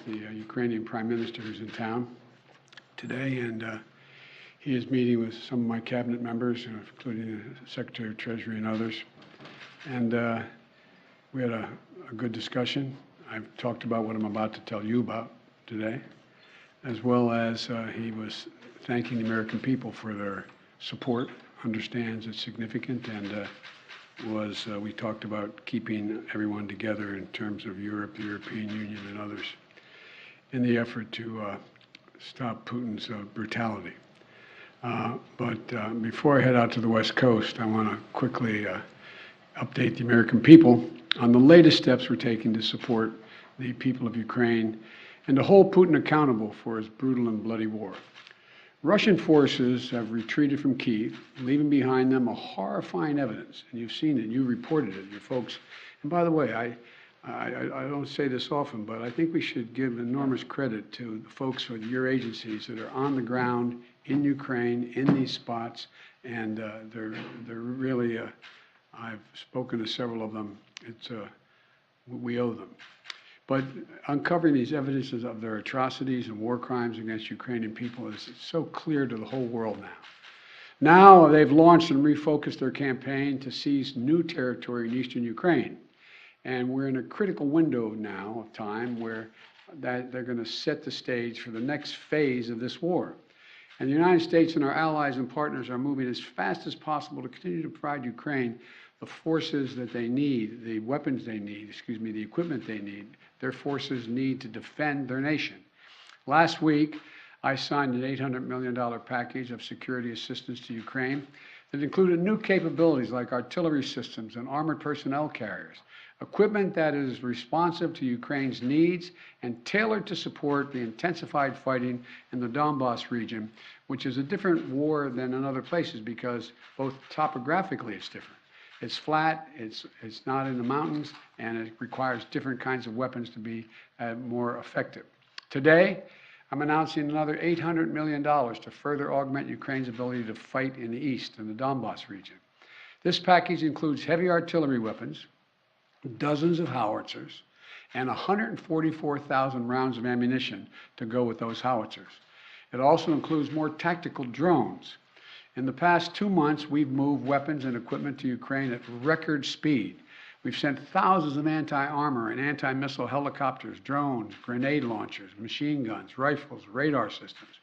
the Ukrainian Prime Minister, who's in town today, and he is meeting with some of my cabinet members, including the Secretary of Treasury and others. And we had a good discussion. I've talked about what I'm about to tell you about today, as well as he was thanking the American people for their support, understands it's significant, and we talked about keeping everyone together in terms of Europe, the European Union, and others in the effort to stop Putin's brutality. But before I head out to the West Coast, I want to quickly update the American people on the latest steps we're taking to support the people of Ukraine and to hold Putin accountable for his brutal and bloody war. Russian forces have retreated from Kyiv, leaving behind them a horrifying evidence, and you've seen it, you reported it, your folks. And by the way, I don't say this often, but I think we should give enormous credit to the folks with your agencies that are on the ground in Ukraine, in these spots, and they're really, I've spoken to several of them. We owe them. But uncovering these evidences of their atrocities and war crimes against Ukrainian people is so clear to the whole world now. Now they've launched and refocused their campaign to seize new territory in eastern Ukraine. And we're in a critical window now of time where they're going to set the stage for the next phase of this war. And the United States and our allies and partners are moving as fast as possible to continue to provide Ukraine the forces that they need, the weapons they need, the equipment they need, their forces need to defend their nation. Last week, I signed an $800 million package of security assistance to Ukraine that included new capabilities like artillery systems and armored personnel carriers, equipment that is responsive to Ukraine's needs and tailored to support the intensified fighting in the Donbas region, which is a different war than in other places because both topographically it's different. It's flat, it's not in the mountains, and it requires different kinds of weapons to be more effective. Today, I'm announcing another $800 million to further augment Ukraine's ability to fight in the east, in the Donbas region. This package includes heavy artillery weapons, dozens of howitzers, and 144,000 rounds of ammunition to go with those howitzers. It also includes more tactical drones. In the past 2 months, we've moved weapons and equipment to Ukraine at record speed. We've sent thousands of anti-armor and anti-missile helicopters, drones, grenade launchers, machine guns, rifles, radar systems.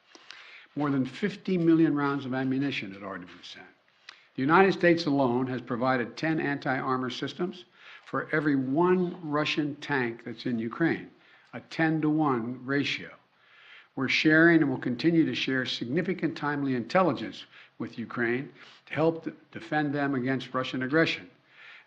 More than 50 million rounds of ammunition had already been sent. The United States alone has provided 10 anti-armor systems for every 1 Russian tank that's in Ukraine, a 10-to-1 ratio. We're sharing and will continue to share significant timely intelligence with Ukraine to help defend them against Russian aggression.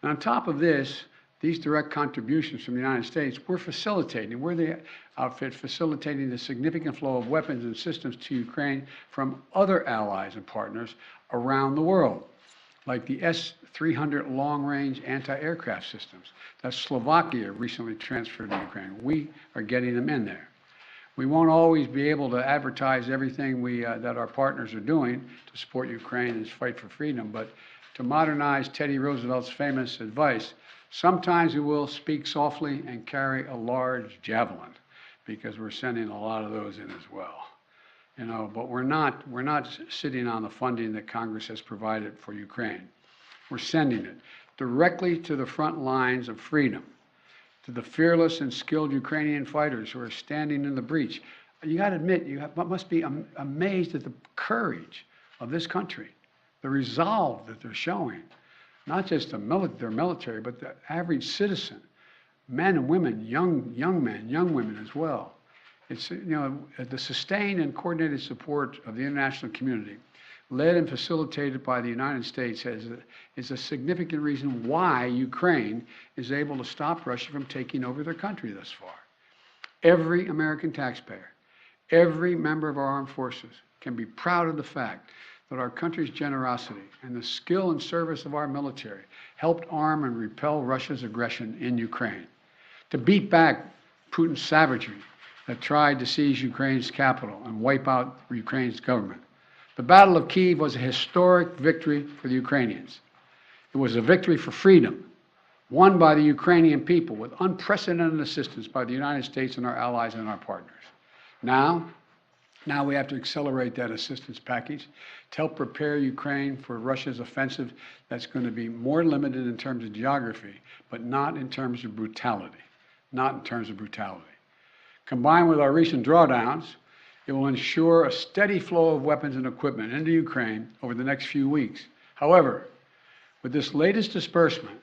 And on top of this, these direct contributions from the United States, we're the outfit facilitating the significant flow of weapons and systems to Ukraine from other allies and partners around the world, like the S-300 long-range anti-aircraft systems that Slovakia recently transferred to Ukraine. We are getting them in there. We won't always be able to advertise everything that our partners are doing to support Ukraine and its fight for freedom, but to modernize Teddy Roosevelt's famous advice, sometimes we will speak softly and carry a large javelin, because we're sending a lot of those in as well. But we're not sitting on the funding that Congress has provided for Ukraine. We're sending it directly to the front lines of freedom, to the fearless and skilled Ukrainian fighters who are standing in the breach. You got to admit, must be amazed at the courage of this country, the resolve that they're showing, not just their military, but the average citizen, men and women, young men, young women as well. It's, the sustained and coordinated support of the international community, led and facilitated by the United States, is a significant reason why Ukraine is able to stop Russia from taking over their country thus far. Every American taxpayer, every member of our armed forces can be proud of the fact that our country's generosity and the skill and service of our military helped arm and repel Russia's aggression in Ukraine, to beat back Putin's savagery that tried to seize Ukraine's capital and wipe out Ukraine's government. The Battle of Kyiv was a historic victory for the Ukrainians. It was a victory for freedom, won by the Ukrainian people with unprecedented assistance by the United States and our allies and our partners. Now we have to accelerate that assistance package to help prepare Ukraine for Russia's offensive that's going to be more limited in terms of geography, but not in terms of brutality. Not in terms of brutality. Combined with our recent drawdowns, it will ensure a steady flow of weapons and equipment into Ukraine over the next few weeks. However, with this latest disbursement,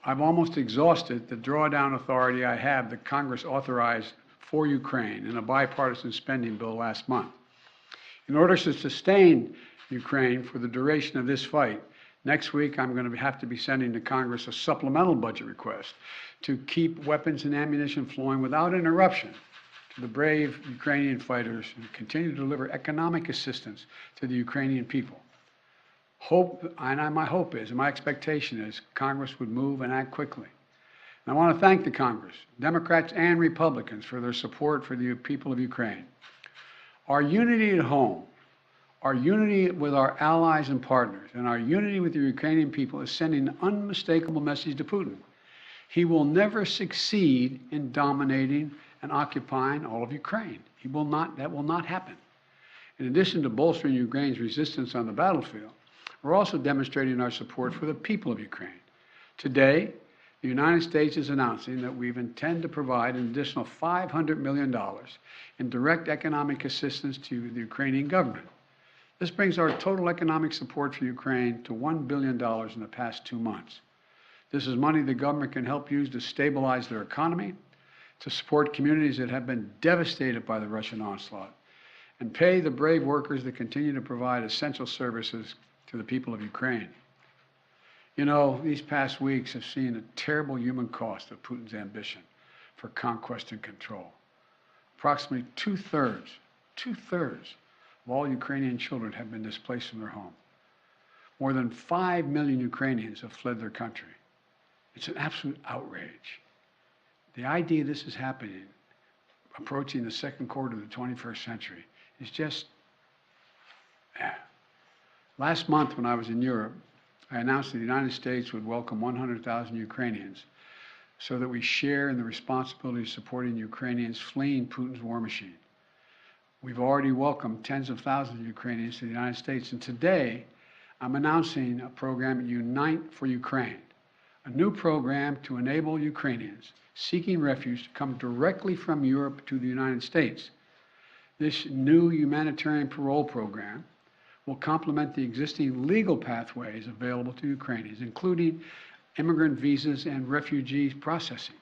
I've almost exhausted the drawdown authority I have that Congress authorized for Ukraine in a bipartisan spending bill last month. In order to sustain Ukraine for the duration of this fight, next week I'm going to have to be sending to Congress a supplemental budget request to keep weapons and ammunition flowing without interruption to the brave Ukrainian fighters and continue to deliver economic assistance to the Ukrainian people. My hope is, and my expectation is, Congress would move and act quickly. And I want to thank the Congress, Democrats and Republicans, for their support for the people of Ukraine. Our unity at home, our unity with our allies and partners, and our unity with the Ukrainian people is sending an unmistakable message to Putin. He will never succeed in dominating and occupying all of Ukraine. That will not happen. In addition to bolstering Ukraine's resistance on the battlefield, we're also demonstrating our support for the people of Ukraine. Today, the United States is announcing that we intend to provide an additional $500 million in direct economic assistance to the Ukrainian government. This brings our total economic support for Ukraine to $1 billion in the past 2 months. This is money the government can help use to stabilize their economy, to support communities that have been devastated by the Russian onslaught, and pay the brave workers that continue to provide essential services to the people of Ukraine. You know, these past weeks have seen a terrible human cost of Putin's ambition for conquest and control. Approximately two-thirds of all Ukrainian children have been displaced from their home. More than 5 million Ukrainians have fled their country. It's an absolute outrage. The idea this is happening, approaching the second quarter of the 21st century, is just, Last month when I was in Europe, I announced that the United States would welcome 100,000 Ukrainians so that we share in the responsibility of supporting Ukrainians fleeing Putin's war machine. We've already welcomed tens of thousands of Ukrainians to the United States, and today I'm announcing a program, Unite for Ukraine, a new program to enable Ukrainians seeking refuge to come directly from Europe to the United States. This new humanitarian parole program will complement the existing legal pathways available to Ukrainians, including immigrant visas and refugees processing.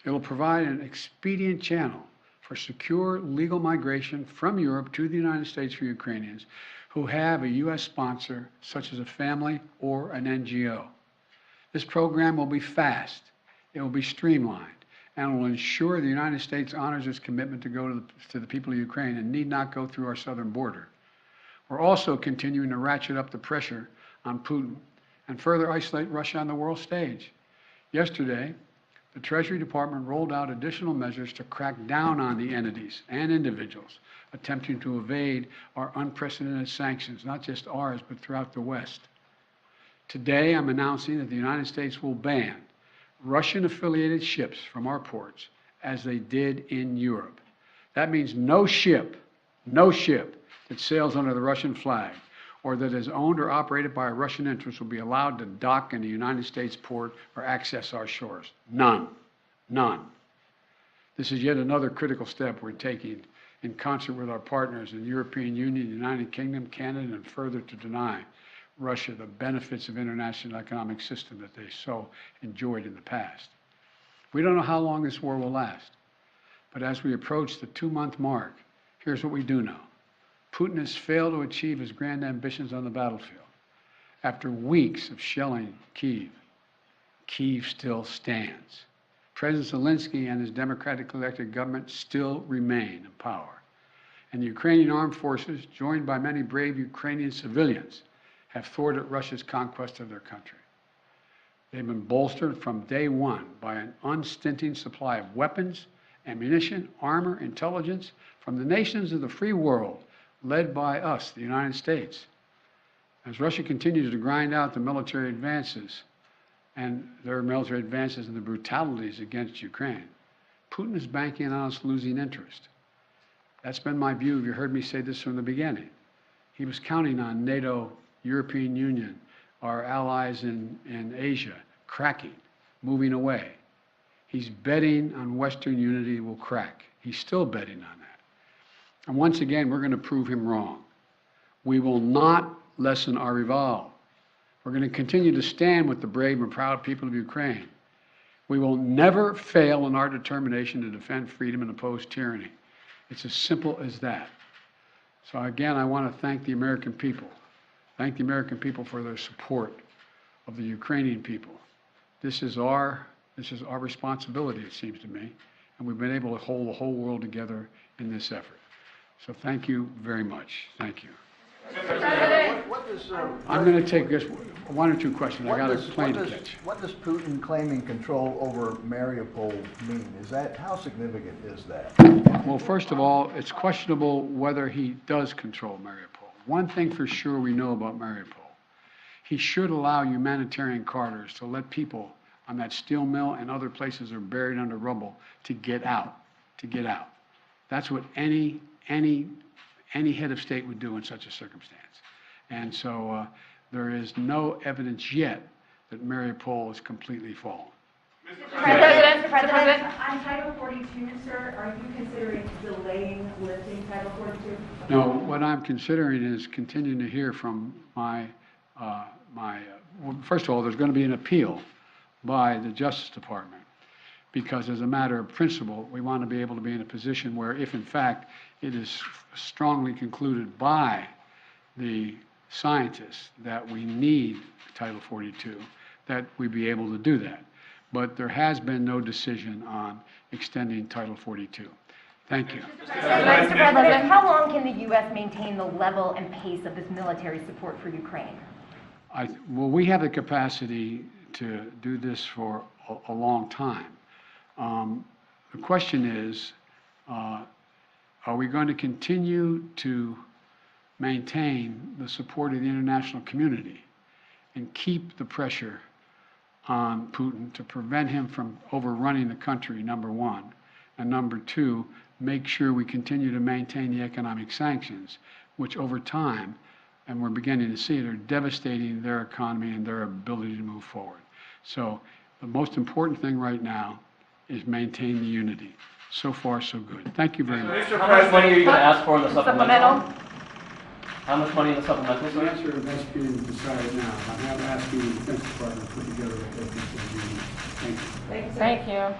It will provide an expedient channel for secure legal migration from Europe to the United States for Ukrainians who have a U.S. sponsor, such as a family or an NGO. This program will be fast, it will be streamlined, and will ensure the United States honors its commitment to go to the people of Ukraine and need not go through our southern border. We're also continuing to ratchet up the pressure on Putin and further isolate Russia on the world stage. Yesterday, the Treasury Department rolled out additional measures to crack down on the entities and individuals attempting to evade our unprecedented sanctions, not just ours, but throughout the West. Today, I'm announcing that the United States will ban Russian-affiliated ships from our ports, as they did in Europe. That means no ship that sails under the Russian flag or that is owned or operated by a Russian interest will be allowed to dock in a United States port or access our shores. None. This is yet another critical step we're taking in concert with our partners in the European Union, the United Kingdom, Canada, and further to deny Russia the benefits of international economic system that they so enjoyed in the past. We don't know how long this war will last, but as we approach the 2-month mark, here's what we do know. Putin has failed to achieve his grand ambitions on the battlefield. After weeks of shelling Kyiv, Kyiv still stands. President Zelensky and his democratically elected government still remain in power. And the Ukrainian armed forces, joined by many brave Ukrainian civilians, have thwarted Russia's conquest of their country. They've been bolstered from day one by an unstinting supply of weapons, ammunition, armor, intelligence from the nations of the free world, led by us, the United States. As Russia continues to grind out the military advances and their military advances and the brutalities against Ukraine, Putin is banking on us losing interest. That's been my view. You heard me say this from the beginning. He was counting on NATO, European Union, our allies in Asia, cracking, moving away. He's betting on Western unity will crack. He's still betting on that. And once again, we're going to prove him wrong. We will not lessen our resolve. We're going to continue to stand with the brave and proud people of Ukraine. We will never fail in our determination to defend freedom and oppose tyranny. It's as simple as that. So again, I want to thank the American people. Thank the American people for their support of the Ukrainian people. This is our responsibility, it seems to me, and we've been able to hold the whole world together in this effort. So thank you very much. Thank you. I'm going to take just one or two questions. I got a plane to catch. What does Putin claiming control over Mariupol mean? How significant is that? Well, first of all, it's questionable whether he does control Mariupol. One thing for sure we know about Mariupol, he should allow humanitarian corridors to let people on that steel mill and other places that are buried under rubble to get out, That's what any head of state would do in such a circumstance. And so there is no evidence yet that Mariupol is completely fallen. Mr. President. On Title 42, sir, are you considering delaying lifting Title 42? No, what I'm considering is continuing to hear from well, first of all, there's going to be an appeal by the Justice Department, because as a matter of principle, we want to be able to be in a position where if in fact it is strongly concluded by the scientists that we need Title 42, that we be able to do that. But there has been no decision on extending Title 42. Thank you. Mr. President, how long can the U.S. maintain the level and pace of this military support for Ukraine? Well, we have the capacity to do this for a long time. The question is, are we going to continue to maintain the support of the international community and keep the pressure on Putin to prevent him from overrunning the country, number one, and number two, make sure we continue to maintain the economic sanctions, which over time, and we're beginning to see it, are devastating their economy and their ability to move forward. So the most important thing right now is maintain the unity. So far, so good. Thank you very much. How much money are you going to ask for in the supplemental? How much money in the supplemental? The answer that's being decided now. I'm asking the Defense Department to put together a head. Thank you. Thank you.